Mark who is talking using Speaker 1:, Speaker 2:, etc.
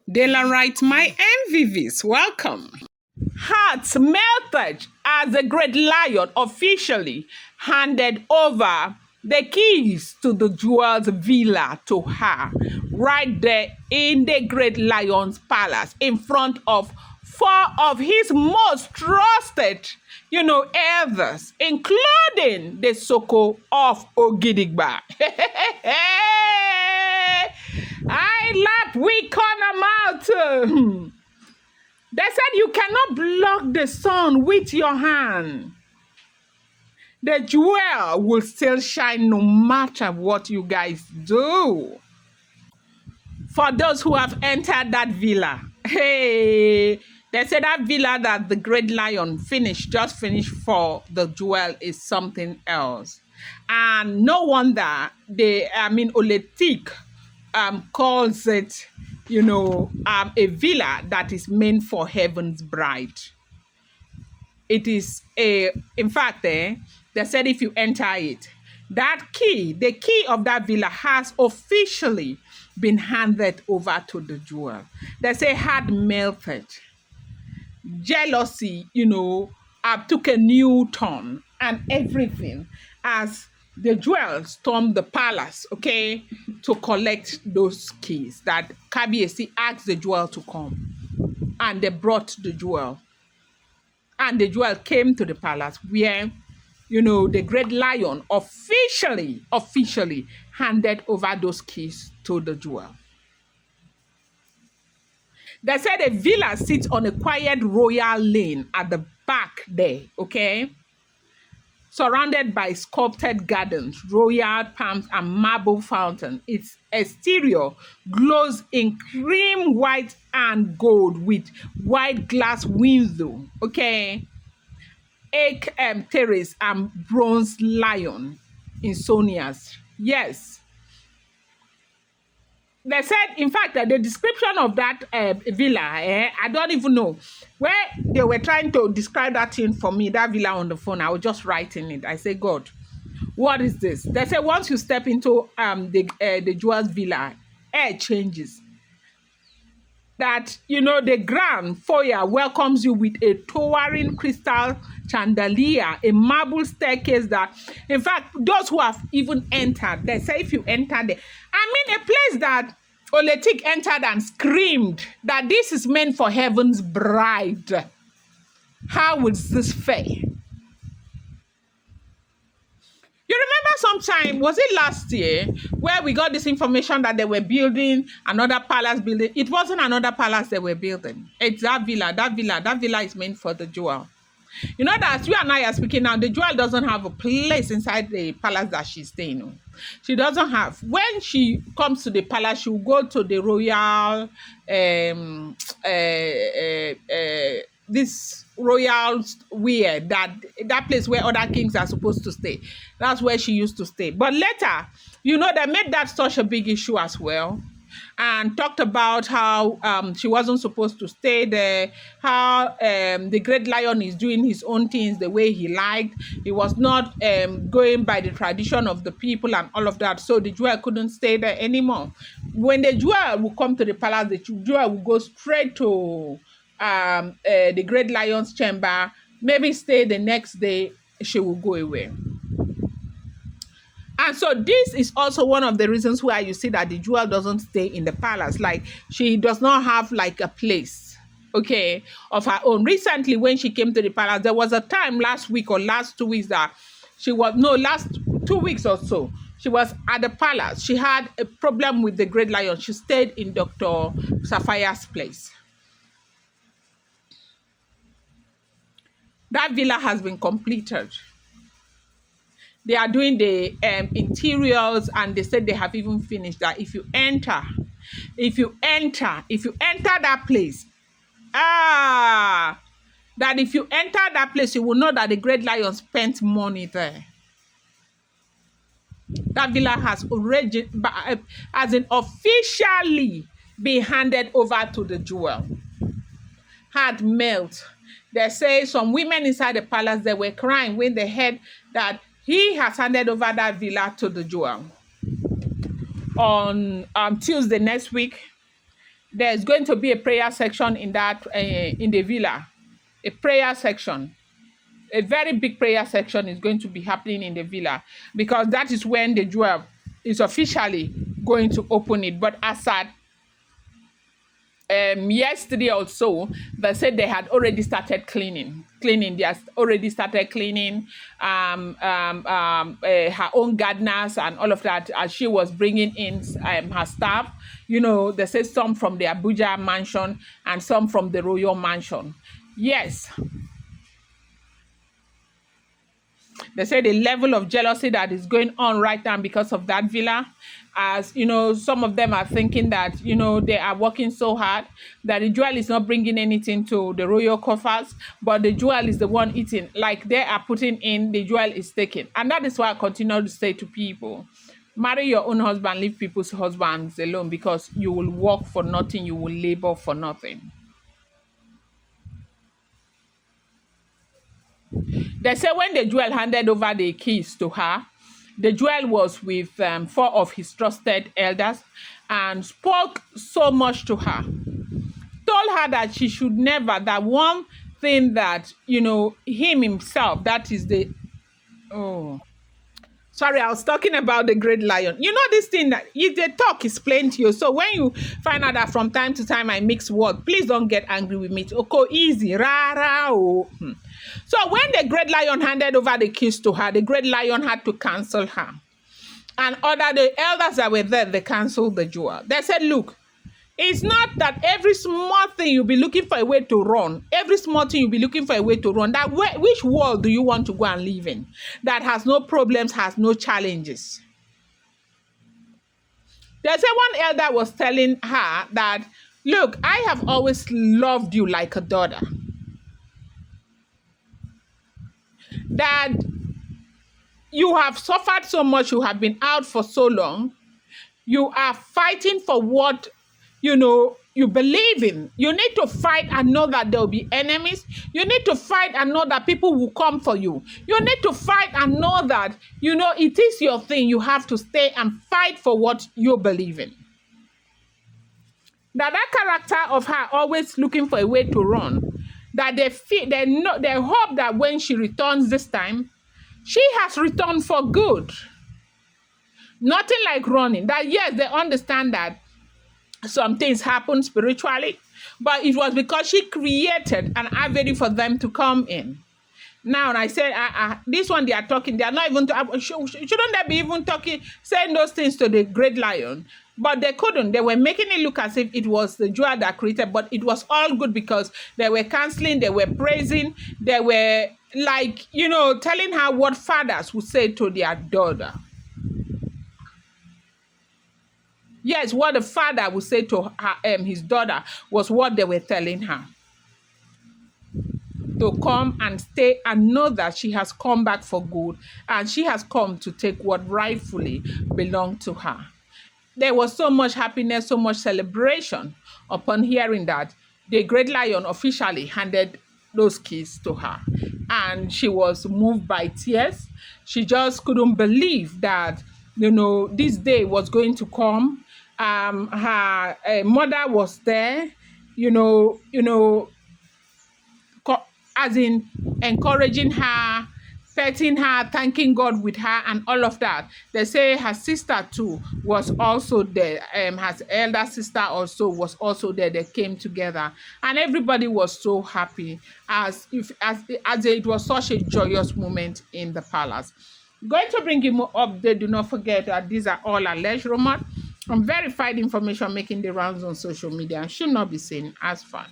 Speaker 1: Delarite, my MVVs, welcome. Hearts melted as the Great Lion officially handed over the keys to the jeweled villa to her, right there in the Great Lion's palace, in front of four of his most trusted, elders, including the Soko of Ogidigba. I laughed, we corner mouth. They said you cannot block the sun with your hand. The jewel will still shine no matter what you guys do. For those who have entered that villa, hey, they said that villa that the Great Lion just finished for the jewel is something else. And no wonder Oletik calls it, a villa that is meant for heaven's bride. It is in fact, they said if you enter it, the key of that villa has officially been handed over to the jewel. They say had melted. Jealousy, took a new turn and everything as the jewel stormed the palace, to collect those keys that Kabiesi asked the jewel to come. And they brought the jewel. And the jewel came to the palace where, the Great Lion officially handed over those keys to the jewel. They said the villa sits on a quiet royal lane at the back there, surrounded by sculpted gardens, royal palms, and marble fountain. Its exterior glows in cream white and gold with white glass window, Egg terrace and bronze lion insonias. Yes. They said, in fact, that the description of that villa, I don't even know. Where they were trying to describe that thing for me, that villa on the phone, I was just writing it. I say, God, what is this? They say once you step into the jewel's villa, air changes. That, the grand foyer welcomes you with a towering crystal chandelier, a marble staircase that, in fact, those who have even entered, they say if you enter there, a place that Oletik entered and screamed that this is meant for heaven's bride. How would this fare? You remember sometime, was it last year, where we got this information that they were building another palace building? It wasn't another palace they were building. It's that villa. That villa is meant for the jewel. You know that as you and I are speaking now, the jewel doesn't have a place inside the palace that she's staying in. She doesn't have. When she comes to the palace, she will go to the royal, this royal weir, that place where other kings are supposed to stay. That's where she used to stay. But later, they made that such a big issue as well. And talked about how she wasn't supposed to stay there, how the Great Lion is doing his own things the way he liked. He was not going by the tradition of the people and all of that. So the jewel couldn't stay there anymore. When the jewel will come to the palace, the jewel will go straight to the Great Lion's chamber, maybe stay the next day, she will go away. And so this is also one of the reasons why you see that the jewel doesn't stay in the palace. Like, she does not have like a place, of her own. Recently, when she came to the palace, there was a time last week or last 2 weeks that last 2 weeks or so, she was at the palace. She had a problem with the Great Lion. She stayed in Dr. Safaya's place. That villa has been completed. They are doing the interiors, and they said they have even finished that. If you enter that place, you will know that the Great Lion spent money there. That villa has already, officially been handed over to the jewel. Had melt. They say some women inside the palace, they were crying when they heard that he has handed over that villa to the jewel. On Tuesday next week, there's going to be a prayer section in that in the villa, a prayer section. A very big prayer section is going to be happening in the villa, because that is when the jewel is officially going to open it. But as at yesterday or so, they said they had already started cleaning. They have already started cleaning her own gardeners and all of that, as she was bringing in her staff. You know, they said some from the Abuja mansion and some from the royal mansion. Yes. They say the level of jealousy that is going on right now because of that villa, as you know, some of them are thinking that, you know, they are working so hard that the jewel is not bringing anything to the royal coffers, but the jewel is the one eating. Like they are putting in, the jewel is taken. And that is why I continue to say to people, marry your own husband, leave people's husbands alone, because you will work for nothing, you will labor for nothing. They say when the jewel handed over the keys to her, the jewel was with 4 of his trusted elders and spoke so much to her. Told her that she should never, that one thing that, you know, him himself, that is the, oh, sorry, I was talking about the great lion. You know this thing that if the talk is plain to you. So when you find out that from time to time I mix words, please don't get angry with me. Okay, easy, rara. Oh. So when the great lion handed over the keys to her, the great lion had to cancel her. And order the elders that were there, they canceled the jewel. They said, look, it's not that every small thing you'll be looking for a way to run. Every small thing you'll be looking for a way to run. That which world do you want to go and live in? That has no problems, has no challenges. There's one elder was telling her that, look, I have always loved you like a daughter. That you have suffered so much, you have been out for so long, you are fighting for what, you know, you believe in. You need to fight and know that there will be enemies. You need to fight and know that people will come for you. You need to fight and know that, you know, it is your thing. You have to stay and fight for what you believe in. That character of her always looking for a way to run, that they hope that when she returns this time, she has returned for good. Nothing like running. That yes, they understand that some things happen spiritually, but it was because she created an avenue for them to come in. Now, and I said, this one they are talking, they are not even, shouldn't they be even talking, saying those things to the great lion? But they couldn't. They were making it look as if it was the jewel that created, but it was all good because they were canceling, they were praising, they were like, you know, telling her what fathers would say to their daughter. Yes, what the father would say to her, his daughter was what they were telling her. To come and stay and know that she has come back for good and she has come to take what rightfully belonged to her. There was so much happiness, so much celebration upon hearing that the great lion officially handed those keys to her. And she was moved by tears. She just couldn't believe that, you know, this day was going to come. Her mother was there, as in encouraging her, petting her, thanking God with her, and all of that. They say her sister too was also there. Her elder sister also was also there. They came together, and everybody was so happy as it was such a joyous moment in the palace. Going to bring you more update. Do not forget that these are all alleged rumors and verified information making the rounds on social media and should not be seen as fun.